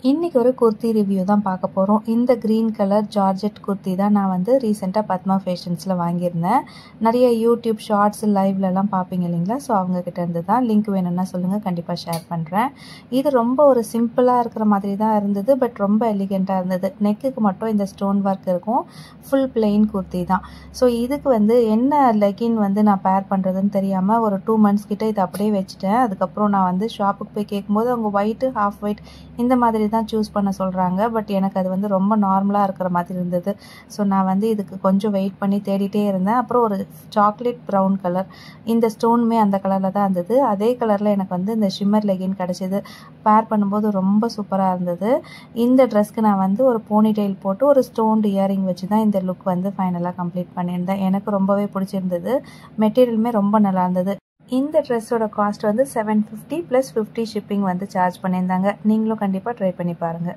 இன்னைக்கு ஒரு குர்த்தி ரிவ்யூ தான் பார்க்க போகிறோம். இந்த க்ரீன் கலர் ஜார்ஜெட் குர்த்தி தான் நான் வந்து ரீசெண்டாக பத்மா ஃபேஷன்ஸில் வாங்கியிருந்தேன். நிறைய யூடியூப் ஷார்ட்ஸ் லைவ்லலாம் பார்ப்பீங்க இல்லைங்களா? ஸோ அவங்கக்கிட்ட இருந்து தான். லிங்க் வேணும்னா சொல்லுங்கள், கண்டிப்பாக ஷேர் பண்ணுறேன். இது ரொம்ப ஒரு சிம்பிளாக இருக்கிற மாதிரி தான் இருந்தது, பட் ரொம்ப எலிகெண்ட்டாக இருந்தது. நெக்குக்கு மட்டும் இந்த ஸ்டோன் ஒர்க் இருக்கும். ஃபுல் பிளெயின் குர்த்தி தான். ஸோ இதுக்கு வந்து என்ன லெகின் வந்து நான் பேர் பண்ணுறதுன்னு தெரியாமல் ஒரு 2 months கிட்ட இதை அப்படியே வச்சுட்டேன். அதுக்கப்புறம் நான் வந்து ஷாப்புக்கு போய் கேட்கும்போது அவங்க ஒயிட்டு, ஹாஃப் ஒயிட் இந்த மாதிரி தான் சூஸ் பண்ண சொல்கிறாங்க. பட் எனக்கு அது வந்து ரொம்ப நார்மலாக இருக்கிற மாதிரி இருந்தது. ஸோ நான் வந்து இதுக்கு கொஞ்சம் வெயிட் பண்ணி தேடிட்டே இருந்தேன். அப்புறம் ஒரு சாக்லேட் ப்ரௌன் கலர், இந்த ஸ்டோனுமே அந்த கலரில் தான் இருந்தது. அதே கலரில் எனக்கு வந்து இந்த ஷிம்மர் லெகின் கிடச்சிது. பேர் பண்ணும்போது ரொம்ப சூப்பராக இருந்தது. இந்த ட்ரெஸ்க்கு நான் வந்து ஒரு போனி டெயில் போட்டு ஒரு ஸ்டோன்டு இயரிங் வச்சு தான் இந்த லுக் வந்து ஃபைனலாக கம்ப்ளீட் பண்ணியிருந்தேன். எனக்கு ரொம்பவே பிடிச்சிருந்தது. மெட்டீரியலுமே ரொம்ப நல்லா இருந்தது. இந்த ட்ரெஸ்ஸோட காஸ்ட் வந்து $750 + 50 ஷிப்பிங் வந்து சார்ஜ் பண்ணியிருந்தாங்க. நீங்களும் கண்டிப்பாக ட்ரை பண்ணி பாருங்கள்.